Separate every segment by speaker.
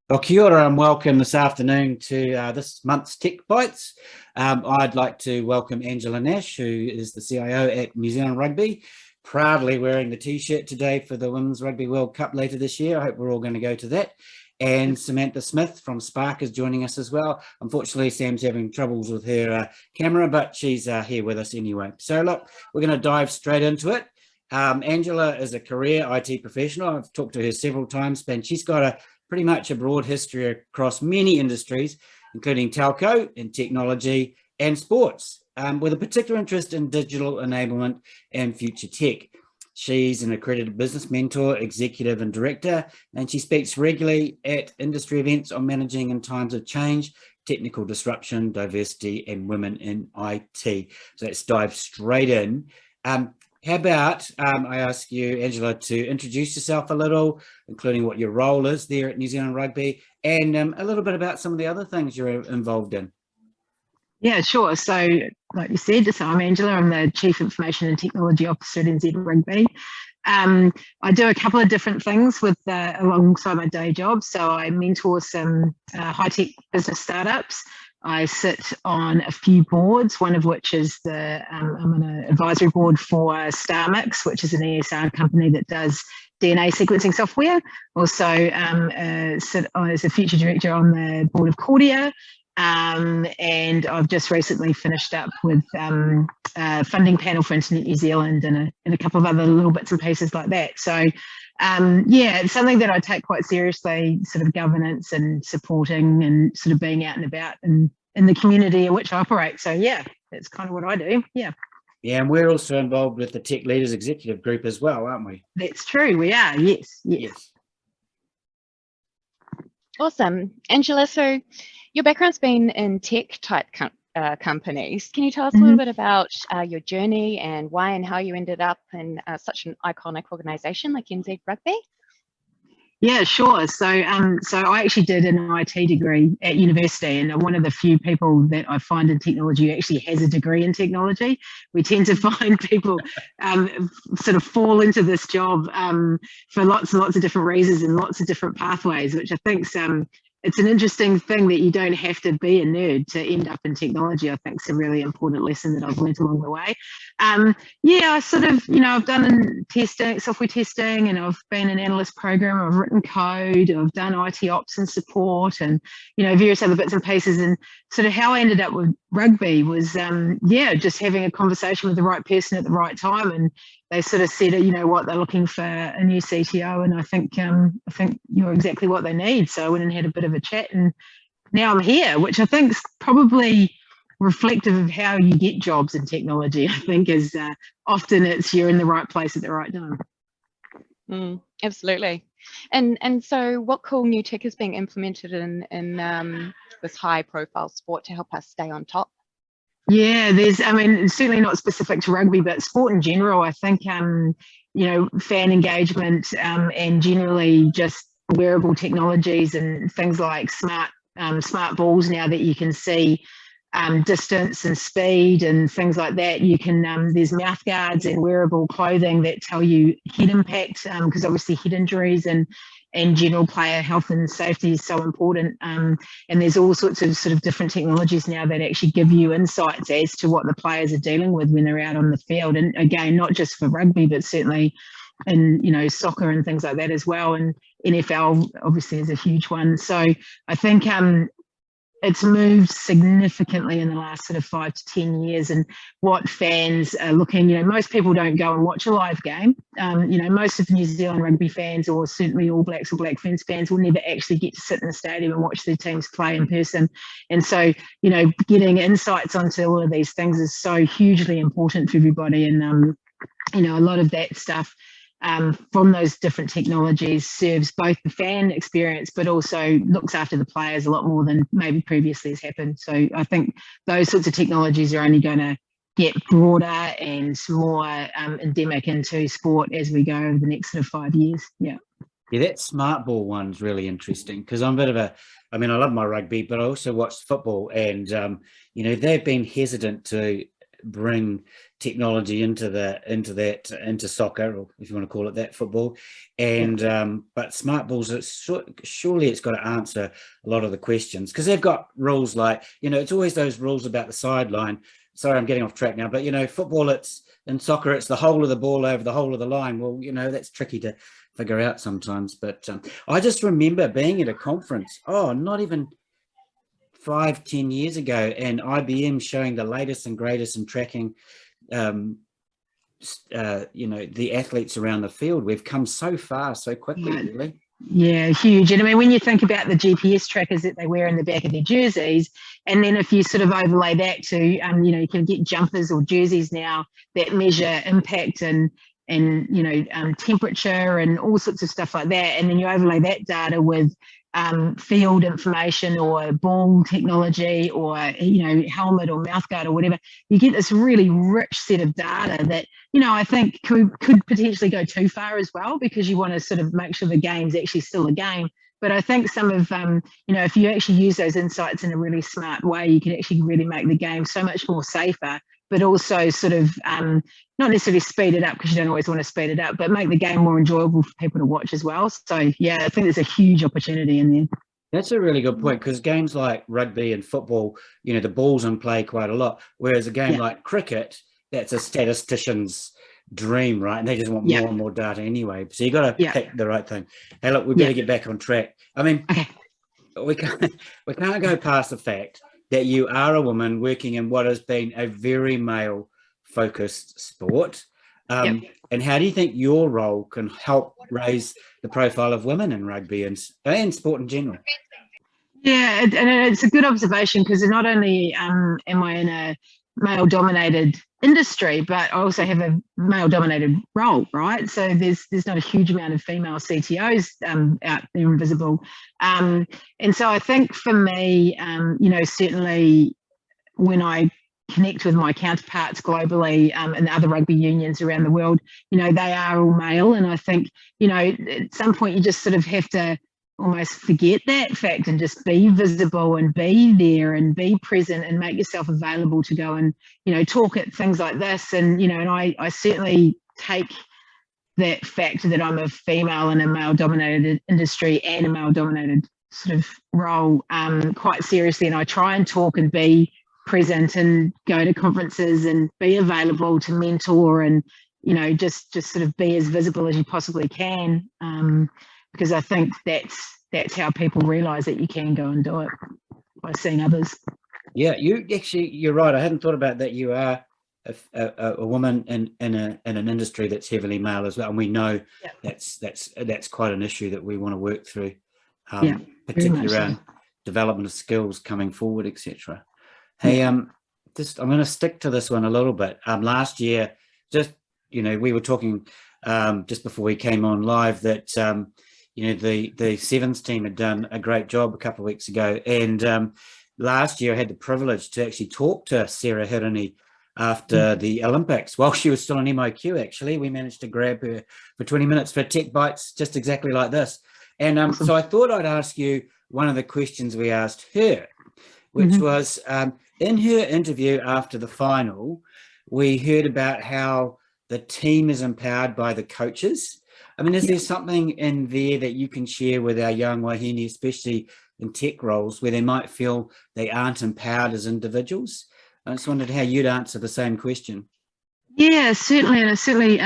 Speaker 1: Well, kia ora and welcome this afternoon to this month's Techbytes. I'd like to welcome Angela Nash, who is the CIO at New Zealand Rugby, proudly wearing the T-shirt today for the Women's Rugby World Cup later this year. I hope we're all going to go to that. And Samantha Smith from Spark is joining us as well. Unfortunately, Sam's having troubles with her camera, but she's here with us anyway. So look, we're going to dive straight into it. Angela is a career IT professional. I've talked to her several times, and she's got pretty much a broad history across many industries, including telco and technology and sports, with a particular interest in digital enablement and future tech. She's an accredited business mentor, executive and director, and she speaks regularly at industry events on managing in times of change, technical disruption, diversity, and women in IT. So let's dive straight in. How about I ask you, Angela, to introduce yourself a little, including what your role is there at New Zealand Rugby, and a little bit about some of the other things you're involved in.
Speaker 2: Yeah, sure. So, like you said, so I'm Angela. I'm the Chief Information and Technology Officer at NZ Rugby. I do a couple of different things alongside my day job. So I mentor some high-tech business startups. I sit on a few boards, one of which is I'm on an advisory board for StarMix, which is an ESR company that does DNA sequencing software. Also sit as a future director on the board of Cordia. And I've just recently finished up with a funding panel for Internet New Zealand and a couple of other little bits and pieces like that. So yeah, it's something that I take quite seriously, sort of governance and supporting and sort of being out and about in the community in which I operate. So yeah, that's kind of what I do. Yeah.
Speaker 1: Yeah, and we're also involved with the Tech Leaders Executive Group as well, aren't we?
Speaker 2: That's true. We are. Yes.
Speaker 3: Awesome. Angela, so your background's been in tech type companies. Can you tell us a little bit about your journey and why and how you ended up in such an iconic organization like NZ Rugby?
Speaker 2: Yeah, sure. So I actually did an IT degree at university, and I'm one of the few people that I find in technology who actually has a degree in technology. We tend to find people sort of fall into this job for lots and lots of different reasons and lots of different pathways, which I think it's an interesting thing that you don't have to be a nerd to end up in technology. I think it's a really important lesson that I've learned along the way. Yeah, I sort of, I've done software testing, and I've been an analyst programmer. I've written code, I've done IT ops and support, and, various other bits and pieces. And sort of how I ended up with rugby was, just having a conversation with the right person at the right time. And they sort of said, what, they're looking for a new CTO, and I think you're exactly what they need. So I went and had a bit of a chat, and now I'm here, which I think is probably reflective of how you get jobs in technology. I think is often it's you're in the right place at the right time.
Speaker 3: Absolutely. And so what cool new tech is being implemented in this high profile sport to help us stay on top?
Speaker 2: Yeah, it's certainly not specific to rugby, but sport in general. I think, fan engagement and generally just wearable technologies and things like smart balls now that you can see distance and speed and things like that. You can there's mouth guards and wearable clothing that tell you head impact, because obviously head injuries and general player health and safety is so important. And there's all sorts of sort of different technologies now that actually give you insights as to what the players are dealing with when they're out on the field. And again, not just for rugby, but certainly in soccer and things like that as well. And NFL obviously is a huge one. So I think it's moved significantly in the last sort of 5 to 10 years, and what fans are looking, most people don't go and watch a live game. Most of New Zealand rugby fans, or certainly All Blacks or Black Ferns fans, will never actually get to sit in the stadium and watch their teams play in person. And so, getting insights onto all of these things is so hugely important for everybody. And, a lot of that stuff from those different technologies serves both the fan experience, but also looks after the players a lot more than maybe previously has happened. So I think those sorts of technologies are only going to get broader and more endemic into sport as we go over the next sort of 5 years. Yeah,
Speaker 1: that smart ball one's really interesting, because I'm a bit of I love my rugby, but I also watch football, and, they've been hesitant to bring technology into soccer, or if you want to call it that, football. And but smart balls, surely it's got to answer a lot of the questions, because they've got rules like, it's always those rules about the sideline. Sorry, I'm getting off track now, but football, in soccer, it's the whole of the ball over the whole of the line. Well, that's tricky to figure out sometimes. But I just remember being at a conference, not even 5-10 years ago, and IBM showing the latest and greatest in tracking the athletes around the field. We've come so far so quickly, really.
Speaker 2: Yeah, huge. And I mean, when you think about the GPS trackers that they wear in the back of their jerseys, and then if you sort of overlay that to, you can get jumpers or jerseys now that measure impact and temperature and all sorts of stuff like that, and then you overlay that data with field information or ball technology or helmet or mouthguard or whatever, you get this really rich set of data that I think could potentially go too far as well, because you want to sort of make sure the game's actually still a game. But I think some of if you actually use those insights in a really smart way, you can actually really make the game so much more safer, but also sort of not necessarily speed it up, because you don't always want to speed it up, but make the game more enjoyable for people to watch as well. So yeah, I think there's a huge opportunity in there.
Speaker 1: That's a really good point, because games like rugby and football, the ball's in play quite a lot, whereas a game like cricket, that's a statistician's dream, right? And they just want more and more data anyway. So you got to pick the right thing. Hey, look, we better get back on track. I mean, we can't go past the fact that you are a woman working in what has been a very male-focused sport. And how do you think your role can help raise the profile of women in rugby and sport in general?
Speaker 2: Yeah, and it's a good observation, because not only am I in a male-dominated industry, but I also have a male-dominated role, right? So there's not a huge amount of female CTOs out there invisible, and so I think for me, certainly when I connect with my counterparts globally and other rugby unions around the world, they are all male, and I think at some point you just sort of have to almost forget that fact and just be visible and be there and be present and make yourself available to go and talk at things like this. And and I certainly take that fact that I'm a female in a male-dominated industry and a male-dominated sort of role quite seriously, and I try and talk and be present and go to conferences and be available to mentor and just sort of be as visible as you possibly can, because I think that's how people realize that you can go and do it, by seeing others.
Speaker 1: Yeah, you're right. I hadn't thought about that. You are a woman in an industry that's heavily male as well, and we know that's quite an issue that we want to work through, particularly around development of skills coming forward, etc. Hey, I'm going to stick to this one a little bit. Last year, we were talking just before we came on live that the Sevens team had done a great job a couple of weeks ago, and last year I had the privilege to actually talk to Sarah Hirini after the Olympics while she was still on MIQ. Actually, we managed to grab her for 20 minutes for Techbytes, just exactly like this. And so I thought I'd ask you one of the questions we asked her, which was in her interview after the final, we heard about how the team is empowered by the coaches. I mean, is there something in there that you can share with our young wahine, especially in tech roles, where they might feel they aren't empowered as individuals? I just wondered how you'd answer the same question.
Speaker 2: Yeah, certainly. And certainly,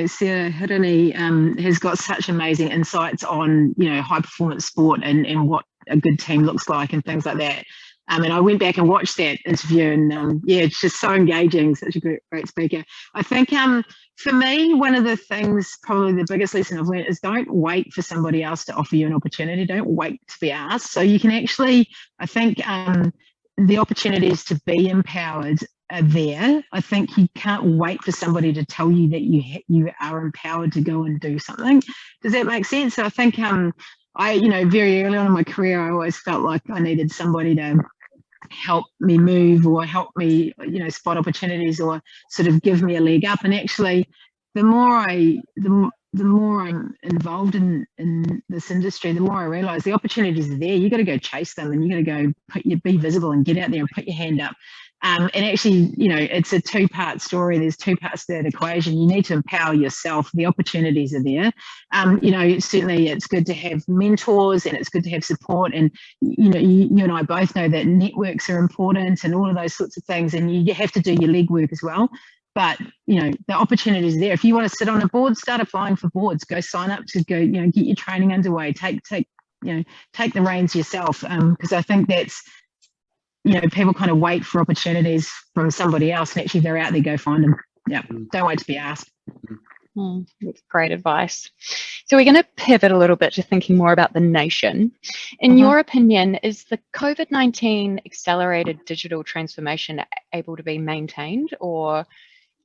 Speaker 2: Sarah Hirini has got such amazing insights on, high performance sport and what a good team looks like and things like that. And I went back and watched that interview, and it's just so engaging, such a great speaker. I think for me, one of the things, probably the biggest lesson I've learned, is don't wait for somebody else to offer you an opportunity. Don't wait to be asked. So you can actually, I think the opportunities to be empowered are there. I think you can't wait for somebody to tell you that you are empowered to go and do something. Does that make sense? So I think very early on in my career, I always felt like I needed somebody to help me move or help me, spot opportunities or sort of give me a leg up. And actually, the more I'm involved in this industry, the more I realise the opportunities are there. You got to go chase them, and you got to go be visible and get out there and put your hand up. And actually, it's a two-part story. There's two parts to that equation. You need to empower yourself. The opportunities are there. Certainly it's good to have mentors and it's good to have support. And, you and I both know that networks are important and all of those sorts of things. And you have to do your legwork as well. But, the opportunities are there. If you want to sit on a board, start applying for boards. Go sign up to go, get your training underway. Take the reins yourself. Because I think that's, people kind of wait for opportunities from somebody else, and actually they're out there, go find them. Yeah, don't wait to be asked.
Speaker 3: That's great advice. So we're going to pivot a little bit to thinking more about the nation. In your opinion, is the COVID-19 accelerated digital transformation able to be maintained, or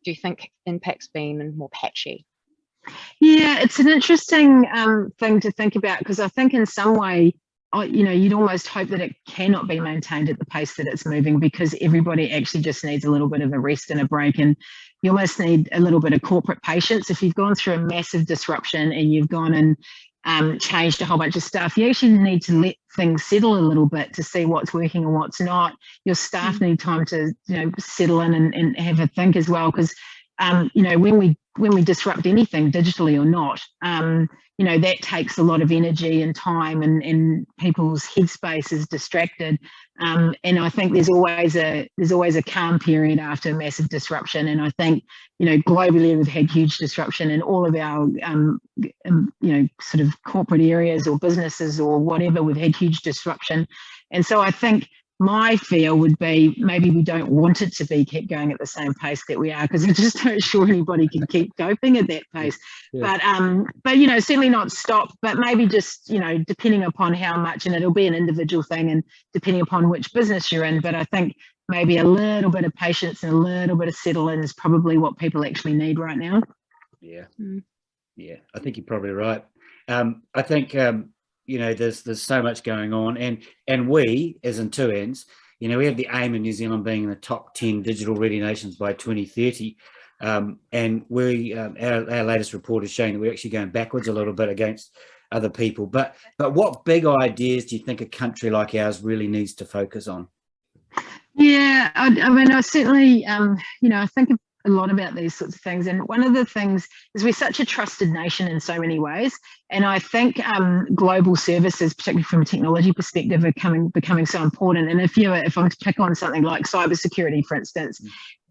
Speaker 3: do you think impact's been more patchy?
Speaker 2: Yeah, it's an interesting thing to think about, because I think in some way, you'd almost hope that it cannot be maintained at the pace that it's moving, because everybody actually just needs a little bit of a rest and a break. And you almost need a little bit of corporate patience. If you've gone through a massive disruption and you've gone and changed a whole bunch of stuff, you actually need to let things settle a little bit to see what's working and what's not. Your staff need time to settle in and have a think as well, because when we disrupt anything, digitally or not, that takes a lot of energy and time, and people's headspace is distracted. And I think there's always a calm period after a massive disruption. And I think, globally we've had huge disruption in all of our, sort of corporate areas or businesses or whatever. We've had huge disruption. And so I think my fear would be maybe we don't want it to be kept going at the same pace that we are, because I just don't sure anybody can keep coping at that pace. Yeah. But certainly not stop, but maybe just, depending upon how much, and it'll be an individual thing and depending upon which business you're in. But I think maybe a little bit of patience and a little bit of settle in is probably what people actually need right now.
Speaker 1: Yeah. Yeah, I think you're probably right. I think, there's so much going on, and we, as in 2Ns, we have the aim in New Zealand being in the top 10 digital ready nations by 2030, and we our latest report is showing that we're actually going backwards a little bit against other people. But what big ideas do you think a country like ours really needs to focus on?
Speaker 2: Yeah, I mean, I certainly, I think a lot about these sorts of things. And one of the things is we're such a trusted nation in so many ways. And I think global services, particularly from a technology perspective, are becoming so important. And if I'm to pick on something like cybersecurity, for instance,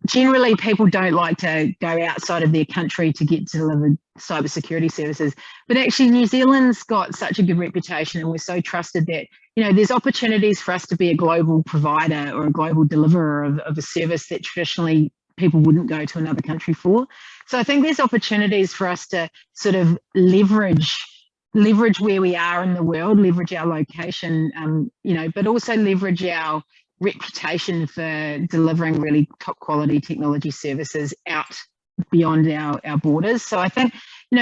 Speaker 2: generally people don't like to go outside of their country to get delivered cybersecurity services. But actually New Zealand's got such a good reputation, and we're so trusted that, there's opportunities for us to be a global provider or a global deliverer of a service that traditionally people wouldn't go to another country for. So I think there's opportunities for us to sort of leverage where we are in the world, leverage our location, but also leverage our reputation for delivering really top quality technology services out beyond our borders. So I think,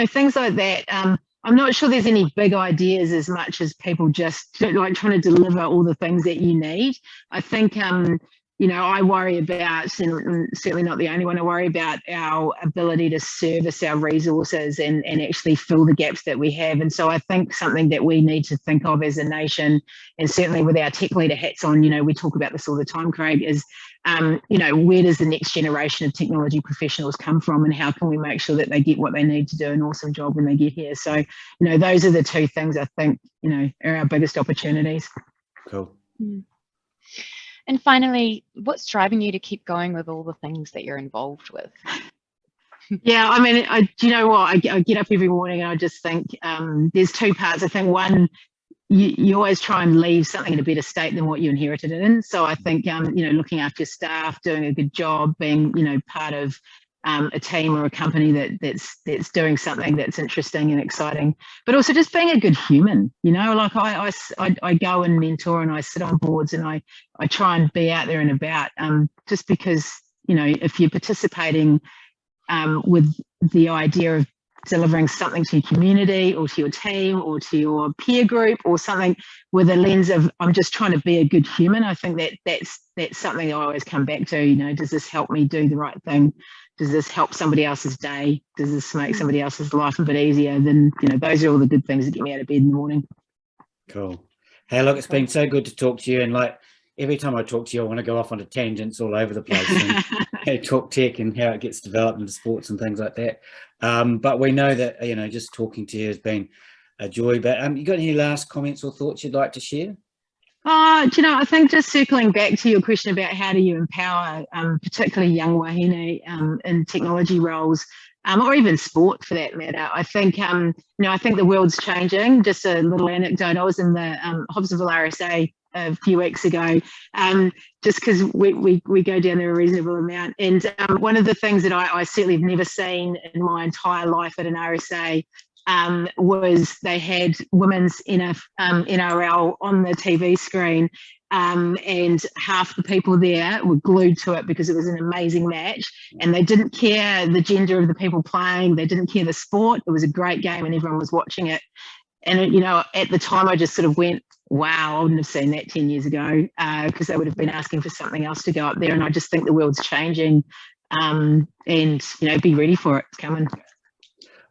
Speaker 2: things like that. I'm not sure there's any big ideas as much as people just like trying to deliver all the things that you need. I think, I worry about, certainly not the only one, I worry about our ability to service our resources and actually fill the gaps that we have. And so I think something that we need to think of as a nation, and certainly with our tech leader hats on, we talk about this all the time, Craig, is, where does the next generation of technology professionals come from, and how can we make sure that they get what they need to do an awesome job when they get here? So, those are the two things I think, are our biggest opportunities.
Speaker 1: Cool.
Speaker 3: And finally, what's driving you to keep going with all the things that you're involved with?
Speaker 2: Yeah, I mean, do you know what? I get up every morning and I just think there's two parts. I think one, you always try and leave something in a better state than what you inherited it in. So I think, looking after your staff, doing a good job, being, part of a team or a company that's doing something that's interesting and exciting, but also just being a good human. Like I go and mentor and I sit on boards and I try and be out there and about, just because if you're participating with the idea of delivering something to your community or to your team or to your peer group or something with a lens of I'm just trying to be a good human, I think that's something I always come back to. Does this help me do the right thing? Does this help somebody else's day? Does this make somebody else's life a bit easier? Then, those are all the good things that get me out of bed in the morning.
Speaker 1: Cool. Hey, look, it's been so good to talk to you. And every time I talk to you, I want to go off onto tangents all over the place and talk tech and how it gets developed into sports and things like that. But we know that, just talking to you has been a joy. But you got any last comments or thoughts you'd like to share?
Speaker 2: I think just circling back to your question about how do you empower particularly young wahine in technology roles, or even sport for that matter. I think, I think the world's changing. Just a little anecdote, I was in the Hobsonville RSA a few weeks ago, just because we go down there a reasonable amount. And one of the things that I certainly have never seen in my entire life at an RSA was they had women's NRL on the TV screen, and half the people there were glued to it because it was an amazing match, and they didn't care the gender of the people playing, they didn't care the sport. It was a great game and everyone was watching it. And at the time I just sort of went, wow, I wouldn't have seen that 10 years ago, because they would have been asking for something else to go up there. And I just think the world's changing, and be ready for it. It's coming.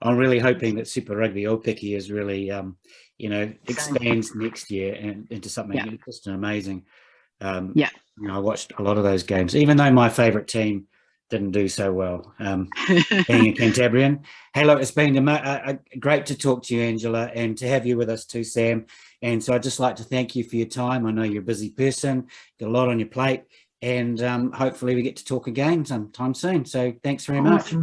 Speaker 1: I'm really hoping that Super Rugby Aupiki is really, expands next year and into something just amazing. I watched a lot of those games, even though my favourite team didn't do so well, being a Cantabrian. Hey, look, it's been great to talk to you, Angela, and to have you with us too, Sam. And so I'd just like to thank you for your time. I know you're a busy person, got a lot on your plate, and hopefully we get to talk again sometime soon. So thanks very much.